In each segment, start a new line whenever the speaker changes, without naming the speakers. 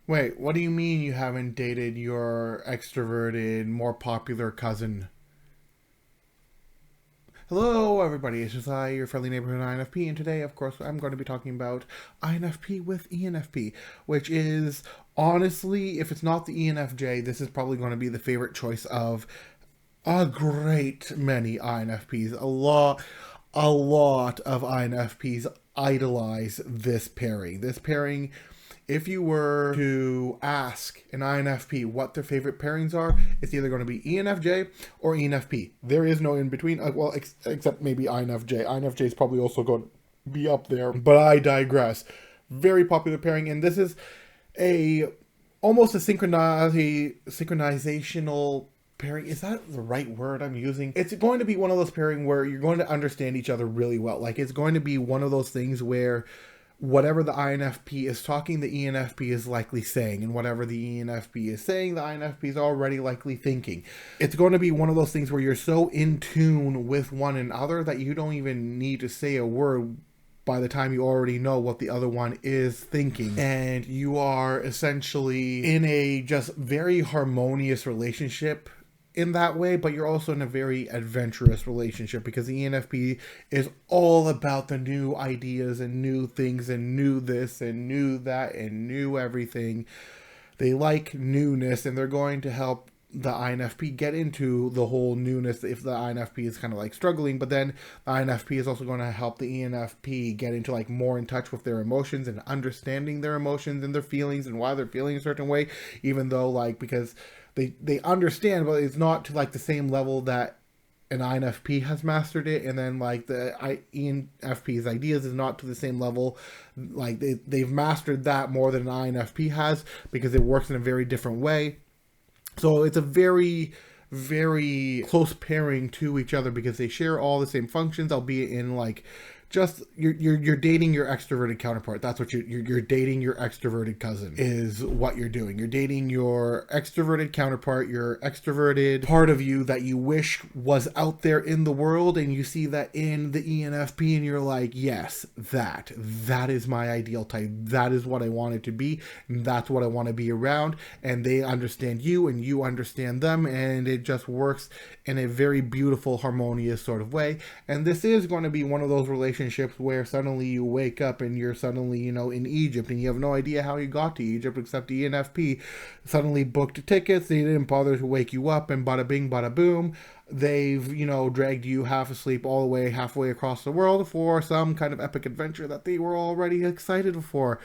Wait, what do you mean you haven't dated your extroverted, more popular cousin? Hello, everybody. It's just I, your friendly neighborhood INFP, and today, of course, I'm going to be talking about INFP with ENFP, which is honestly, if it's not the ENFJ, this is probably going to be the favorite choice of a great many INFPs. A lot of INFPs idolize this pairing. This pairing, if you were to ask an INFP what their favorite pairings are, it's either going to be ENFJ or ENFP. There is no in between. Except maybe INFJ. INFJ is probably also going to be up there, but I digress. Very popular pairing, and this is a almost a synchronizational pairing. Is that the right word I'm using? It's going to be one of those pairing where you're going to understand each other really well. Like, it's going to be one of those things where whatever the INFP is talking, the ENFP is likely saying, and whatever the ENFP is saying, the INFP is already likely thinking. It's going to be one of those things where you're so in tune with one another that you don't even need to say a word by the time you already know what the other one is thinking. And you are essentially in a just very harmonious relationship in that way, but you're also in a very adventurous relationship because the ENFP is all about the new ideas and new things and new this and new that and new everything. They like newness, and they're going to help the INFP get into the whole newness if the INFP is kind of like struggling. But then the INFP is also going to help the ENFP get into like more in touch with their emotions and understanding their emotions and their feelings and why they're feeling a certain way, even though like because they understand, but it's not to like the same level that an INFP has mastered it, and then like the ENFP's ideas is not to the same level. Like they've mastered that more than an INFP has because it works in a very different way. So it's a very close pairing to each other because they share all the same functions, albeit in like just you're dating your extroverted counterpart. That's what you're dating your extroverted cousin is what you're doing. You're dating your extroverted counterpart, your extroverted part of you that you wish was out there in the world, and you see that in the ENFP, and you're like, yes, that is my ideal type. That is what I want it to be. And that's what I want to be around. And they understand you, and you understand them, and it just works in a very beautiful, harmonious sort of way. And this is going to be one of those relationships where suddenly you wake up and you're suddenly, in Egypt, and you have no idea how you got to Egypt, except the ENFP suddenly booked tickets. They didn't bother to wake you up, and bada bing, bada boom. They've, dragged you half asleep all the way halfway across the world for some kind of epic adventure that they were already excited for.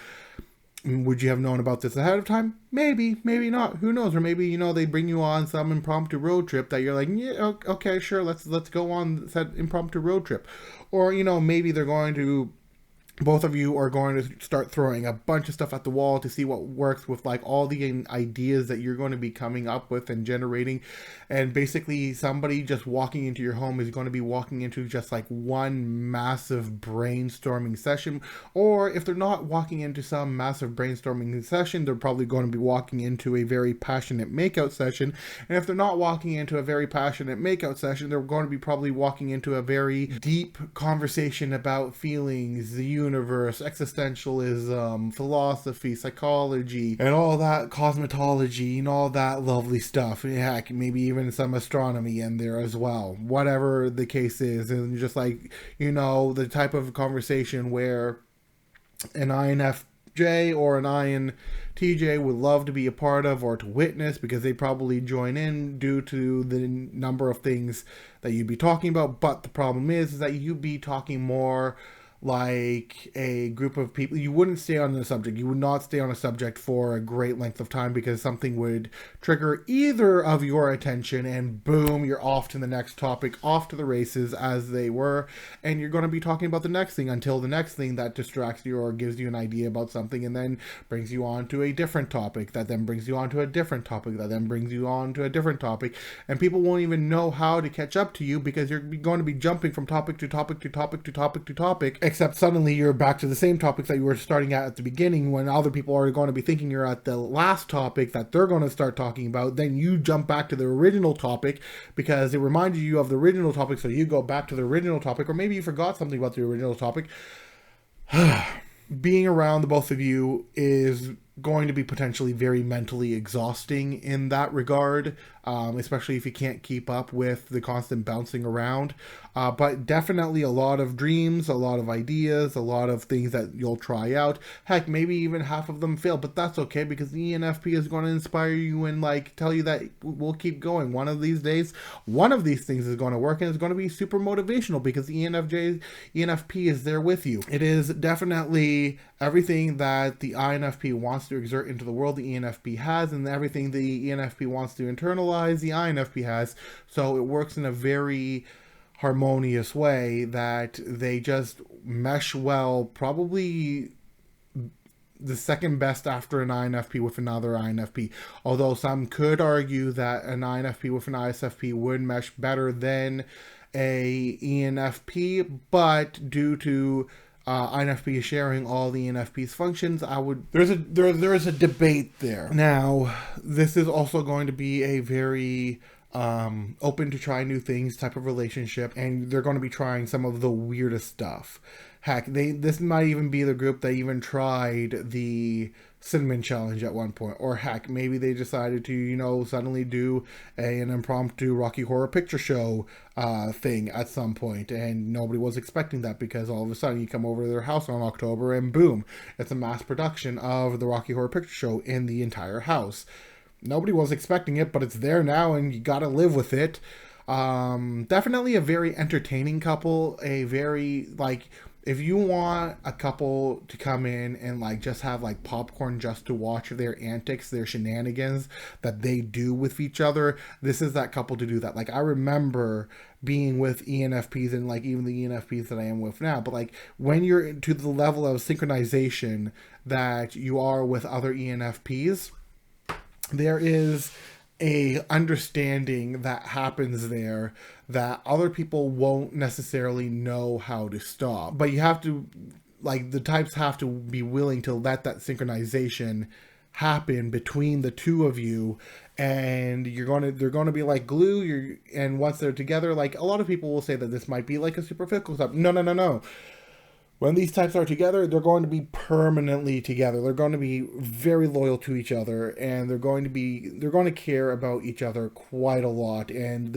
Would you have known about this ahead of time? Maybe, maybe not. Who knows? Or maybe they bring you on some impromptu road trip that you're like, yeah, okay, sure, let's go on that impromptu road trip. Or maybe they're going to both of you are going to start throwing a bunch of stuff at the wall to see what works with like all the ideas that you're going to be coming up with and generating. And basically somebody just walking into your home is going to be walking into just like one massive brainstorming session. Or if they're not walking into some massive brainstorming session, they're probably going to be walking into a very passionate makeout session. And if they're not walking into a very passionate makeout session, they're going to be probably walking into a very deep conversation about feelings, the universe, existentialism, philosophy, psychology, and all that cosmetology and all that lovely stuff. Heck, maybe even some astronomy in there as well. Whatever the case is, and just like, the type of conversation where an INFJ or an INTJ would love to be a part of or to witness because they probably join in due to the number of things that you'd be talking about. But the problem is that you'd be talking more like a group of people. You wouldn't stay on the subject. You would not stay on a subject for a great length of time because something would trigger either of your attention, and boom, you're off to the next topic, off to the races as they were, and you're going to be talking about the next thing until the next thing that distracts you or gives you an idea about something and then brings you on to a different topic that then brings you on to a different topic that then brings you on to a different topic, and people won't even know how to catch up to you because you're going to be jumping from topic to topic to topic to topic to topic, except suddenly you're back to the same topics that you were starting at the beginning when other people are going to be thinking you're at the last topic that they're going to start talking about. Then you jump back to the original topic because it reminded you of the original topic, so you go back to the original topic, or maybe you forgot something about the original topic. Being around the both of you is going to be potentially very mentally exhausting in that regard, especially if you can't keep up with the constant bouncing around. But definitely a lot of dreams, a lot of ideas, a lot of things that you'll try out. Heck, maybe even half of them fail, but that's okay because the ENFP is going to inspire you and like tell you that we'll keep going. One of these days, one of these things is going to work, and it's going to be super motivational because the ENFP is there with you. It is definitely everything that the INFP wants to exert into the world, the ENFP has, and everything the ENFP wants to internalize, the INFP has. So it works in a very harmonious way that they just mesh well, probably the second best after an INFP with another INFP. Although some could argue that an INFP with an ISFP would mesh better than a ENFP, but due to INFP sharing all the ENFP's functions, there's a debate there. Now, this is also going to be a very open to try new things type of relationship, and they're going to be trying some of the weirdest stuff. Heck, this might even be the group that even tried the cinnamon challenge at one point, or heck, maybe they decided to suddenly do an impromptu Rocky Horror Picture Show thing at some point, and nobody was expecting that because all of a sudden you come over to their house on October and boom, it's a mass production of the Rocky Horror Picture Show in the entire house. Nobody was expecting it, but it's there now and you gotta live with it. Definitely a very entertaining couple, a very if you want a couple to come in and just have popcorn just to watch their antics, their shenanigans that they do with each other, this is that couple to do that. I remember being with ENFPs and even the ENFPs that I am with now, but when you're to the level of synchronization that you are with other ENFPs, there is a understanding that happens there that other people won't necessarily know how to stop. But you have to, the types have to be willing to let that synchronization happen between the two of you, and they're going to be like glue. And once they're together, a lot of people will say that this might be a superficial stuff. No. When these types are together, they're going to be permanently together. They're going to be very loyal to each other, and they're going to care about each other quite a lot. And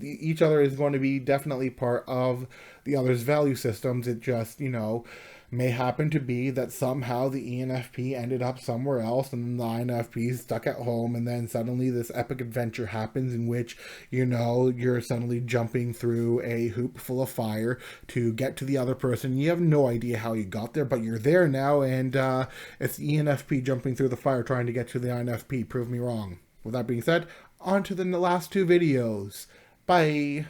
each other is going to be definitely part of the other's value systems. It just, may happen to be that somehow the ENFP ended up somewhere else and the INFP is stuck at home, and then suddenly this epic adventure happens in which you're suddenly jumping through a hoop full of fire to get to the other person. You have no idea how you got there, but you're there now, and it's the ENFP jumping through the fire trying to get to the INFP. Prove me wrong. With that being said, on to the last two videos. Bye.